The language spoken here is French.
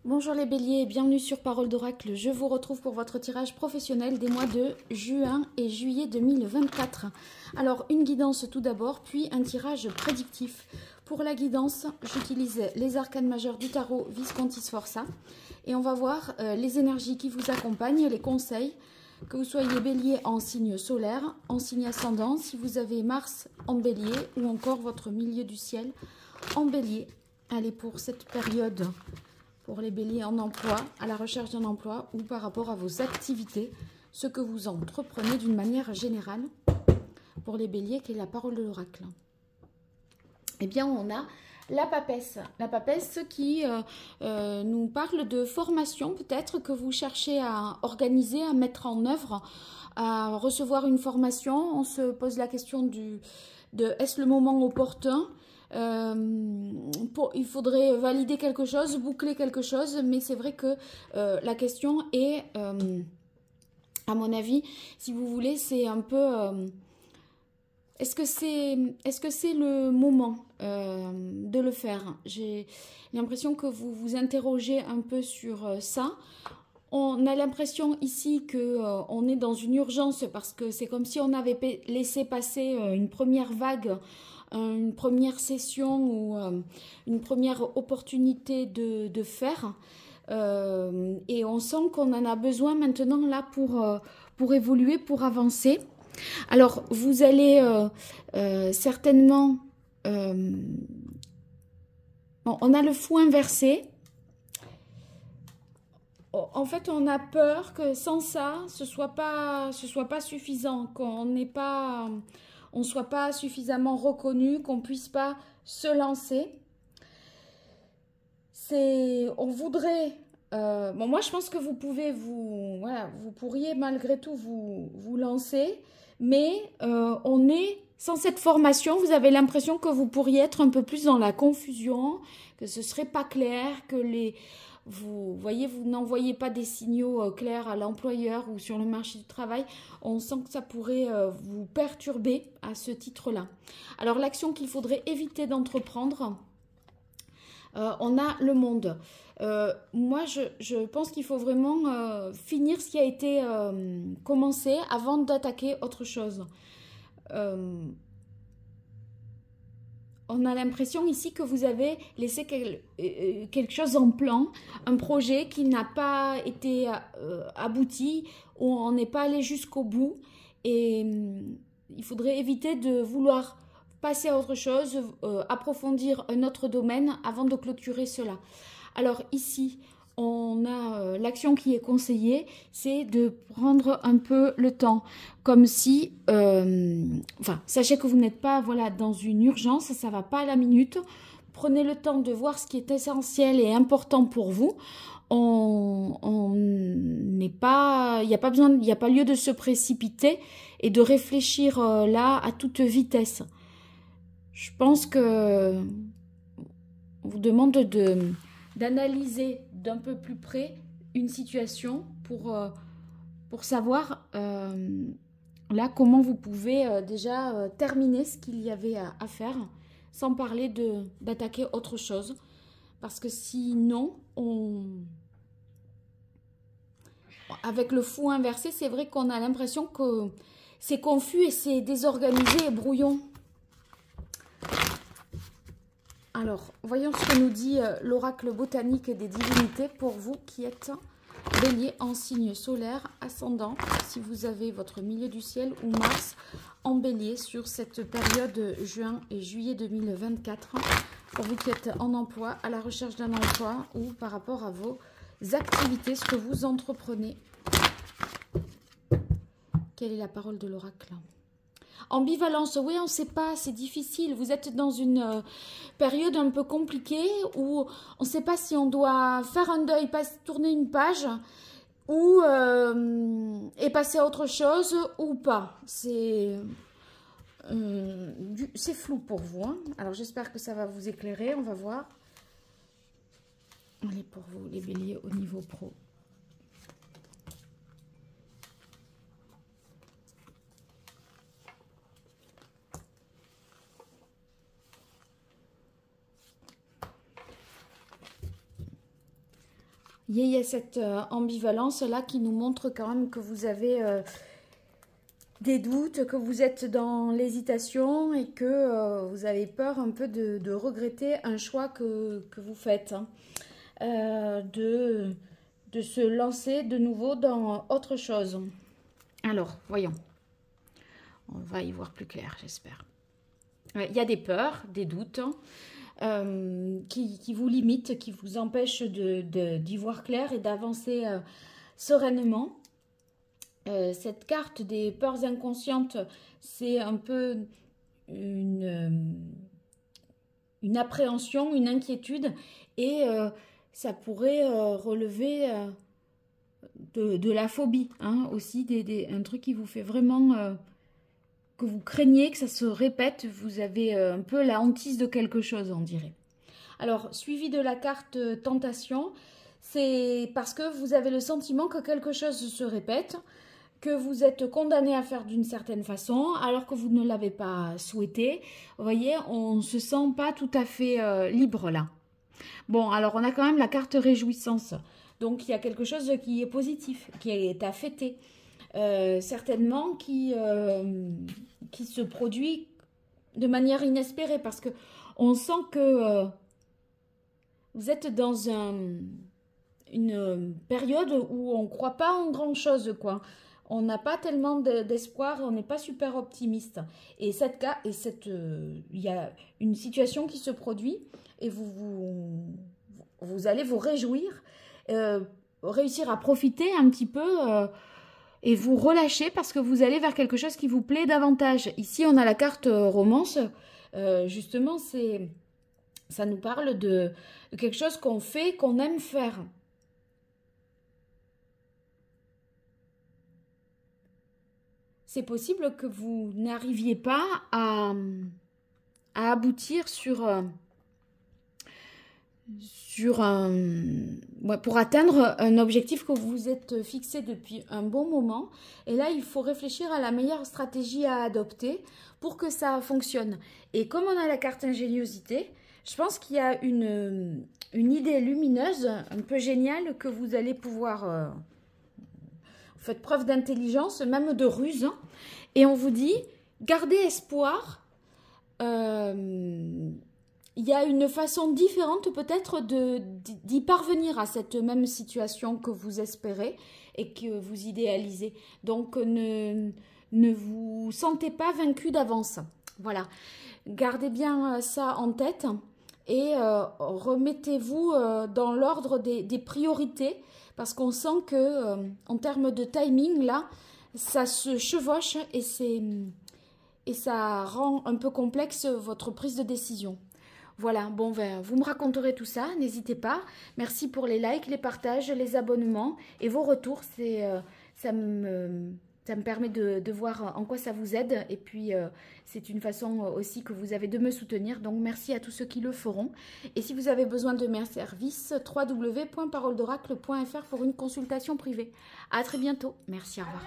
Bonjour les béliers et bienvenue sur Parole d'Oracle. Je vous retrouve pour votre tirage professionnel des mois de juin et juillet 2024. Alors une guidance tout d'abord, puis un tirage prédictif. Pour la guidance, j'utilise les arcanes majeurs du tarot Visconti Sforza. Et on va voir les énergies qui vous accompagnent, les conseils. Que vous soyez bélier en signe solaire, en signe ascendant, si vous avez Mars en bélier ou encore votre milieu du ciel en bélier. Allez, pour cette période, pour les béliers en emploi, à la recherche d'un emploi ou par rapport à vos activités, ce que vous entreprenez d'une manière générale. Pour les béliers, qui est la parole de l'oracle. Eh bien, on a la papesse. La papesse qui nous parle de formation, peut-être que vous cherchez à organiser, à mettre en œuvre, à recevoir une formation. On se pose la question de est-ce le moment opportun ? Il faudrait valider quelque chose, boucler quelque chose, mais c'est vrai que la question est, à mon avis, si vous voulez, c'est un peu... est-ce que c'est le moment de le faire? J'ai l'impression que vous vous interrogez un peu sur ça. On a l'impression ici qu'on est dans une urgence parce que c'est comme si on avait laissé passer une première vague, une première session ou une première opportunité de faire. Et on sent qu'on en a besoin maintenant là pour évoluer, pour avancer. Alors, vous allez certainement... bon, on a le fou inversé. En fait, on a peur que sans ça, ce soit pas suffisant, qu'on n'ait pas... on ne soit pas suffisamment reconnu, qu'on ne puisse pas se lancer. On voudrait... bon, moi, je pense que vous pouvez vous pourriez malgré tout vous lancer, mais on est... Sans cette formation, vous avez l'impression que vous pourriez être un peu plus dans la confusion, que ce ne serait pas clair, que vous voyez, vous n'envoyez pas des signaux clairs à l'employeur ou sur le marché du travail. On sent que ça pourrait vous perturber à ce titre-là. Alors, l'action qu'il faudrait éviter d'entreprendre, on a le monde. Moi, je pense qu'il faut vraiment finir ce qui a été commencé avant d'attaquer autre chose. On a l'impression ici que vous avez laissé quelque chose en plan, un projet qui n'a pas été abouti, où on n'est pas allé jusqu'au bout. Et il faudrait éviter de vouloir passer à autre chose, approfondir un autre domaine avant de clôturer cela. Alors ici, on a l'action qui est conseillée, c'est de prendre un peu le temps, comme si, enfin, sachez que vous n'êtes pas dans une urgence, ça ne va pas à la minute. Prenez le temps de voir ce qui est essentiel et important pour vous. On n'est pas, il n'y a pas besoin, il n'y a pas lieu de se précipiter et de réfléchir là à toute vitesse. Je pense que on vous demande d'analyser d'un peu plus près une situation pour savoir là comment vous pouvez déjà terminer ce qu'il y avait à faire sans parler d'attaquer autre chose. Parce que sinon, avec le fou inversé, c'est vrai qu'on a l'impression que c'est confus et c'est désorganisé et brouillon. Alors, voyons ce que nous dit l'oracle botanique des divinités pour vous qui êtes bélier en signe solaire, ascendant, si vous avez votre milieu du ciel ou Mars en bélier sur cette période juin et juillet 2024, pour vous qui êtes en emploi, à la recherche d'un emploi ou par rapport à vos activités, ce que vous entreprenez. Quelle est la parole de l'oracle ? Ambivalence, oui, on ne sait pas, c'est difficile. Vous êtes dans une période un peu compliquée où on ne sait pas si on doit faire un deuil, tourner une page ou et passer à autre chose ou pas. C'est flou pour vous. Hein. Alors j'espère que ça va vous éclairer, on va voir. Allez, pour vous, les béliers au niveau pro. Il y a cette ambivalence-là qui nous montre quand même que vous avez des doutes, que vous êtes dans l'hésitation et que vous avez peur un peu de regretter un choix que vous faites. Hein. De se lancer de nouveau dans autre chose. Alors, voyons. On va y voir plus clair, j'espère. Il y a des peurs, des doutes qui vous limitent, qui vous empêchent d'y voir clair et d'avancer sereinement. Cette carte des peurs inconscientes, c'est un peu une appréhension, une inquiétude et ça pourrait relever de la phobie, hein, aussi, un truc qui vous fait vraiment, que vous craignez que ça se répète, vous avez un peu la hantise de quelque chose, on dirait. Alors, suivi de la carte tentation, c'est parce que vous avez le sentiment que quelque chose se répète, que vous êtes condamné à faire d'une certaine façon, alors que vous ne l'avez pas souhaité. Vous voyez, on ne se sent pas tout à fait libre là. Bon, alors on a quand même la carte réjouissance. Donc il y a quelque chose qui est positif, qui est à fêter. Certainement qui se produit de manière inespérée parce que on sent que vous êtes dans une période où on ne croit pas en grand chose, quoi. On n'a pas tellement d'espoir, on n'est pas super optimiste. Et il y a une situation qui se produit et vous allez vous réjouir, réussir à profiter un petit peu et vous relâcher parce que vous allez vers quelque chose qui vous plaît davantage. Ici, on a la carte romance. Justement, ça nous parle de quelque chose qu'on fait, qu'on aime faire. C'est possible que vous n'arriviez pas à aboutir pour atteindre un objectif que vous vous êtes fixé depuis un bon moment. Et là, il faut réfléchir à la meilleure stratégie à adopter pour que ça fonctionne. Et comme on a la carte ingéniosité, je pense qu'il y a une idée lumineuse, un peu géniale, que vous allez pouvoir... faites preuve d'intelligence, même de ruse. Et on vous dit, gardez espoir. Il y a une façon différente peut-être d'y parvenir à cette même situation que vous espérez et que vous idéalisez. Donc ne vous sentez pas vaincu d'avance. Voilà. Gardez bien ça en tête et remettez-vous dans l'ordre des priorités parce qu'on sent que en termes de timing là, ça se chevauche et ça rend un peu complexe votre prise de décision. Voilà, bon, ben, vous me raconterez tout ça, n'hésitez pas. Merci pour les likes, les partages, les abonnements et vos retours. Ça me permet de voir en quoi ça vous aide. Et puis, c'est une façon aussi que vous avez de me soutenir. Donc, merci à tous ceux qui le feront. Et si vous avez besoin de mes services, www.paroledoracle.fr pour une consultation privée. À très bientôt. Merci, au revoir.